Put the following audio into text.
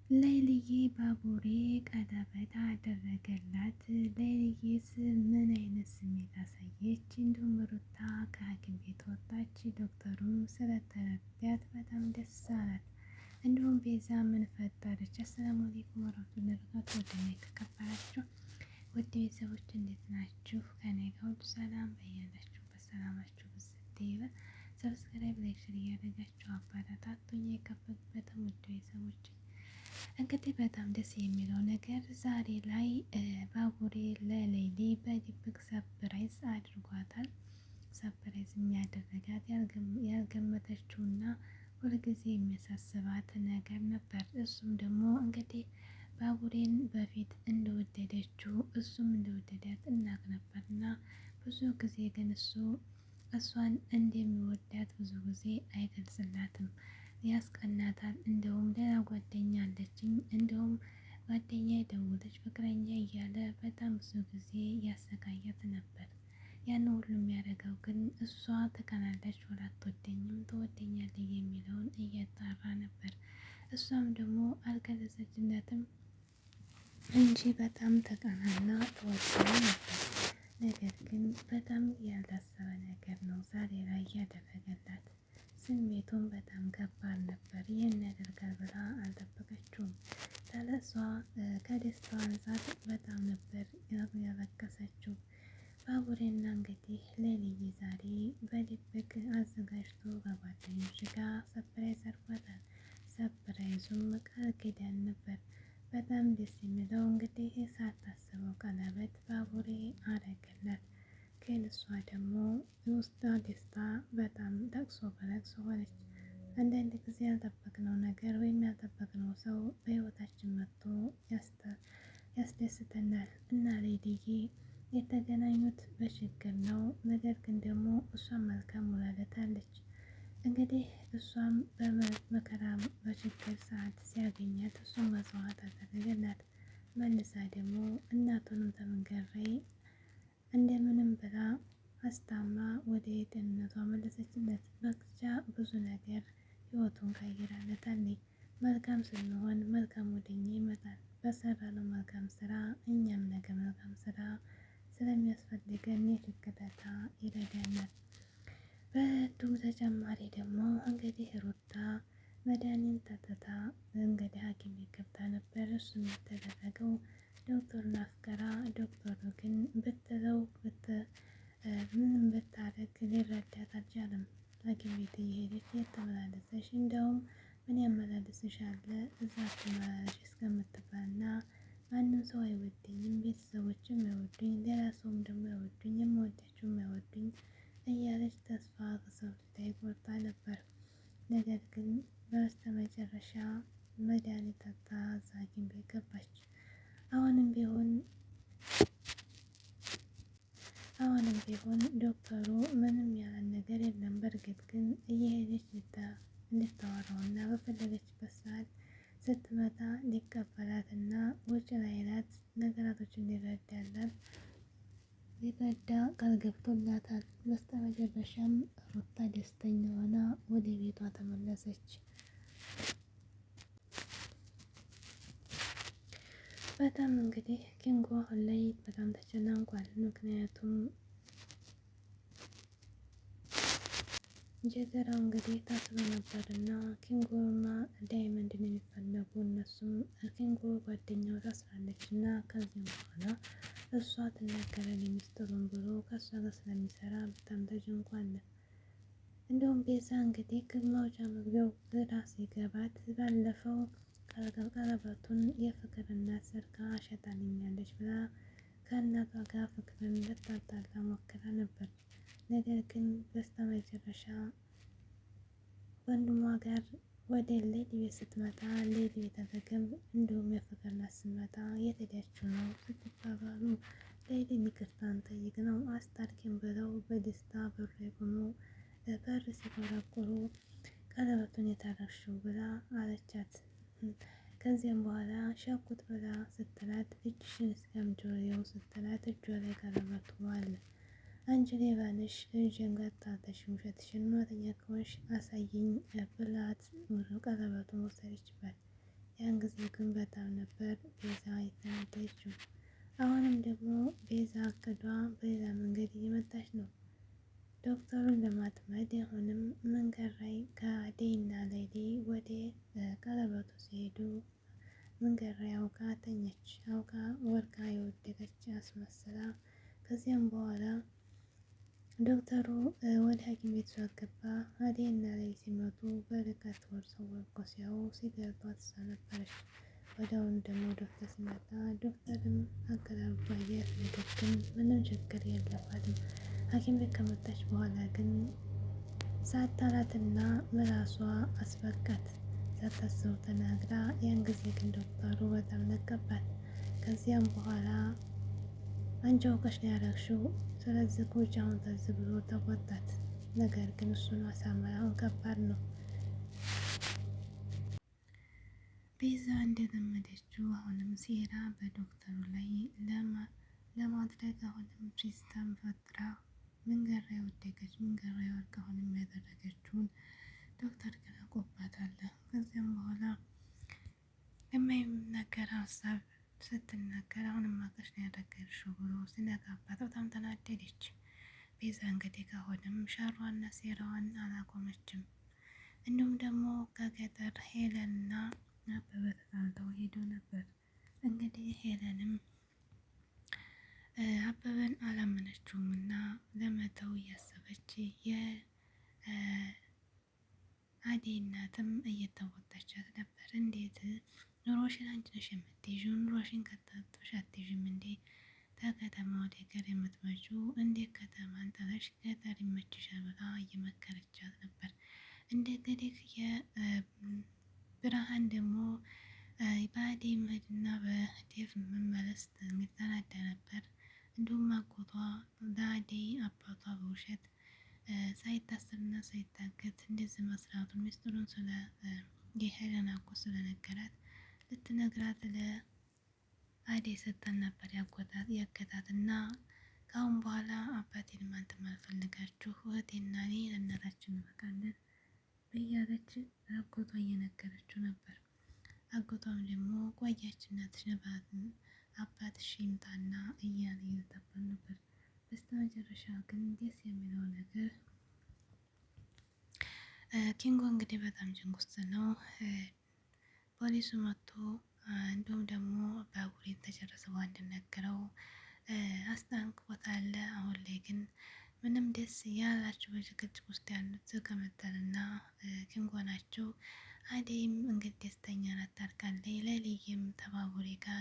ሌሊዬ ባቡሬ ቀለበት አደረገላት። ሌሊዬስ ምን አይነት ስሜት አሳየች? እንዲሁም ሩታ ከሐኪም ቤት ወጣች። ዶክተሩም ስለተረዳት በጣም ደስ አላት። እንዲሁም ቤዛ ምን ፈጠረች? አሰላሙ አለይኩም ወራህመቱላሂ ወበረካቱህ። ወደና የተከበራችሁ ውድ ቤተሰቦች እንዴት ናችሁ? ከኔ ጋር ሁሉ ሰላም። በያላችሁበት ሰላማችሁ ብዝት ይበል። ሰብስክራይብ፣ ላይክ፣ ሼር እያደረጋችሁ አበረታቱኝ። የከፈቱበትም ውድ ቤተሰቦች እንግዲህ በጣም ደስ የሚለው ነገር ዛሬ ላይ ባቡሬ ለሌሊ በድብቅ ሰፕራይዝ አድርጓታል። ሰፕራይዝ የሚያደርጋት ያልገመተችውና ሁልጊዜ የሚያሳስባት ነገር ነበር። እሱም ደግሞ እንግዲህ ባቡሬን በፊት እንደወደደችው እሱም እንደወደዳት እናቅ ነበርና ብዙ ጊዜ ግን እሷን እንደሚወዳት ብዙ ጊዜ አይገልጽላትም። ያስቀናታል። እንደውም ሌላ ጓደኛ አለችኝ፣ እንደውም ጓደኛ የደወለች ፍቅረኛ እያለ በጣም ብዙ ጊዜ ያሰቃያት ነበር። ያን ሁሉ የሚያደርገው ግን እሷ ትቀናለች፣ ወላ አትወደኝም፣ ትወደኛለች የሚለውን እያጣራ ነበር። እሷም ደግሞ አልገለጸችለትም እንጂ በጣም ተቀናና ተወደው ነበር። ነገር ግን በጣም ያልታሰበ ነገር ነው ዛሬ ላይ ያደረገላት። ስሜቱን በጣም ከባድ ነበር። ይህን ያደርጋል ብላ አልጠበቀችውም። ለእሷ ከደስታዋ አንፃር በጣም ነበር ያለቀሰችው። ባቡሬና እንግዲህ ሌሊዬ ዛሬ በድብቅ አዘጋጅቶ ከጓደኞች ጋር ሰፕራይዝ አድርጓታል። ሰፕራይዙም ቃል ኪዳን ነበር። በጣም ደስ የሚለው እንግዲህ ሳታስበው ቀለበት ባቡሬ አረገላት። ግን እሷ ደግሞ የውስጧ ደስታ በጣም ለቅሶ በለቅሶ ሆነች። አንዳንድ ጊዜ ያልጠበቅነው ነገር ወይም ያልጠበቅነው ሰው በህይወታችን መጥቶ ያስደስተናል። እና ሌሊዬ የተገናኙት በችግር ነው። ነገር ግን ደግሞ እሷም መልካም ውላለታለች። እንግዲህ እሷም በመከራ በችግር ሰዓት ሲያገኛት እሱም መስዋዕት አደረገላት። መልሳ ደግሞ እናቱንም ከመንገድ ላይ እንደምንም ብላ አስታማ ወደ ጤንነቷ መለሰችለት። ብቻ ብዙ ነገር ህይወቱን ቀይራለታለች። መልካም ስንሆን መልካም ወደኛ ይመጣል። በሰራነው መልካም ስራ እኛም ነገ መልካም ስራ ስለሚያስፈልገን የልክ ዕዳ ይረዳናል። በእንዲሁም ተጨማሪ ደግሞ እንግዲህ ሩታ መድኃኒት ጠጥታ እንግዲህ ሐኪም ቤት ገብታ ነበር። እሱም የተደረገው ዶክተሩን አፍቅራ፣ ዶክተሩ ግን ብትለው ምንም ብታደርግ ሊረዳት አልቻለም። ሐኪም ቤት እየሄደች የተመላለሰች እንደውም ምን ያመላልስሻል እዛ አትመላለሽ እስከምትባልና ማንም ሰው አይወደኝም፣ ቤተሰቦችም አይወዱኝ፣ ሌላ ሰውም ደግሞ አይወዱኝ፣ የምወዳቸውም አይወዱኝ እያለች ተስፋ ከሰው ላይ ቆርጣ ነበር። ነገር ግን በስተመጨረሻ መድኃኒት ጠጥታ እዛ ሐኪም ቤት ገባች። አሁንም ቢሆን ዶክተሩ ምንም ያለን ነገር የለም። በእርግጥ ግን እየሄደች እንድታወራውና በፈለገችበት ሰዓት ስትመጣ ሊቀበላትና ውጭ ላይላት ነገራቶች እንዲረዳላት ሊረዳ ቃል ገብቶላታል። በስተመጨረሻም ሩታ ደስተኛ ሆና ወደ ቤቷ ተመለሰች። በጣም እንግዲህ ኪንጎ አሁን ላይ በጣም ተጨናንቋል። ምክንያቱም ጀገራው እንግዲህ ታስሮ ነበርና ኪንጎና ዳይመንድን የሚፈለጉ እነሱም ኪንጎ ጓደኛው ታስራለች እና ከዚህም በኋላ እሷ ትናገራለች ሚስጥሩን ብሎ ከእሷ ጋር ስለሚሰራ በጣም ተጨንቋል። እንደውም ቤዛ እንግዲህ ከማውጫ መግቢያው ግራ ሲገባት ባለፈው ቀለበቱን የፍቅር እናት ሰርቃ አሸጣልኛለች ብላ ከእናቷ ጋር ፍቅርን ልታጣላ ሞክራ ነበር። ነገር ግን በስተመጨረሻ ወንድሟ ጋር ወደ ሌሊ ቤት ስትመጣ ሌሊ ቤት አጠገብ እንዲሁም የፍቅር እናት ስትመጣ የት ሄዳችሁ ነው ስትባባሉ ሌሊን ይቅርታን ጠይቅ ነው አስታርቂን ብለው በደስታ በር ላይ ቆመው በር ሲቆረቁሩ ቀለበቱን የታረግሽው ብላ አለቻት። ከዚያም በኋላ ሻኩት ብላ ስትላት እጅሽን እስከምጆሮው ስትላት እጇ ላይ ቀለበቱ አለ። አንቺ ሌባ ነሽ፣ ልጄን ገታተሽ ውሸትሽን፣ እውነተኛ ከሆንሽ አሳይኝ ብላት ቀለበቱን ወሰደችበት። ያን ጊዜ ግን በጣም ነበር ቤዛ የተናደደችው። አሁንም ደግሞ ቤዛ እቅዷ በሌላ መንገድ እየመጣች ነው። ዶክተሩን ለማጥመድ አሁንም መንገድ ላይ ከአደይና ሌሊ ወደ ቀለበቱ ሲሄዱ መንገድ ላይ አውቃ ተኘች። አውቃ ወርቃ የወደቀች አስመስላ ከዚያም በኋላ ዶክተሩ ወደ ሐኪም ቤት ገባ። አደይና ሌሊ ሲመጡ በርቀት ወርሰው ወድቆ ሲያዩ ሲገባት እሷ ነበረች። ወዲያውኑ ደግሞ ዶክተር ሲመጣ ዶክተርም አገላብጦ አያት። ነገር ግን ምንም ችግር የለባትም። ሐኪም ቤት ከመጣች በኋላ ግን ሳታላትና ምላሷ አስበቃት። ሳታስበው ተናግራ ያን ጊዜ ግን ዶክተሩ በጣም ነቀባት። ከዚያም በኋላ አንቺ አውቀሽ ነው ያደረግሽው፣ ስለዚህ ቁጭ አሁን ተዚህ ብሎ ተቆጣት። ነገር ግን እሱን ማሳመን አሁን ከባድ ነው። ቤዛ እንደለመደችው አሁንም ሴራ በዶክተሩ ላይ ለማድረግ አሁንም ሲስተም ፈጥራ መንገድ ላይ ወደቀች። መንገድ ላይ ወድቃ አሁንም ያደረገችውን ዶክተር ግን አውቆባታል። ከዚያም በኋላ የማይናገር ሀሳብ ስትናገር አሁንም አውቀሽ ነው ያደረግሽው ብሎ ሲነጋባት በጣም ተናደደች። ቤዛ እንግዲህ ከአሁንም ሸሯና ሴራዋን አላቆመችም። እንዲሁም ደግሞ ከገጠር ሄለንና አበበ ተጣልተው ሄደው ነበር። እንግዲህ ሄለንም አበበን አላመነችውም እና ለመተው እያሰበች የአደይ እናትም እየተወጣቻት ነበር። እንዴት ኑሮሽን አንቺ ነሽ የምትይዥው? ኑሮሽን ከተውሽ አትይዥም እንዴ? ከከተማ ወደ ገጠር የምትመጪው እንዴት ከተማን ጥለሽ ገጠር ይመችሻል ብላ እየመከረቻት ነበር። እንግዲህ የብርሃን ደግሞ በአደይ መሄድና በዴቭ መመለስ ተናዳ ነበር። እንዲሁም አጎቷ ለአደይ አባቷ በውሸት ሳይታሰርና ሳይታገት እንደዚህ መስራቱ ሚስጥሩን ስለ የሄለን አጎት ስለነገራት ልትነግራት ለአደይ ስትል ነበር ያገታት እና ከአሁን በኋላ አባቴን ማንተም አልፈልጋችሁ እህቴና እኔ ለእናታችን እንበቃለን እያለች አጎቷ እየነገረችው ነበር። አጎቷም ደግሞ ቆያች እናትሽ ነባት አባትሽ ይምጣና እያለ እየጠበቅ ነበር። በስተመጨረሻ ግን ደስ የሚለው ነገር ኪንጎ እንግዲህ በጣም ጭንቅ ውስጥ ነው። ፖሊሱ መጥቶ እንዲሁም ደግሞ ባቡሬን ተጨረሰ እንድነገረው አስጠንቅቆታል። አሁን ላይ ግን ምንም ደስ ያላቸው በጭቅጭቅ ውስጥ ያሉት ከመጠልና ኪንጎ ናቸው። አደይም እንግዲህ ደስተኛ ናት ታርቃለች። ለልይም ተባቡሬ ጋር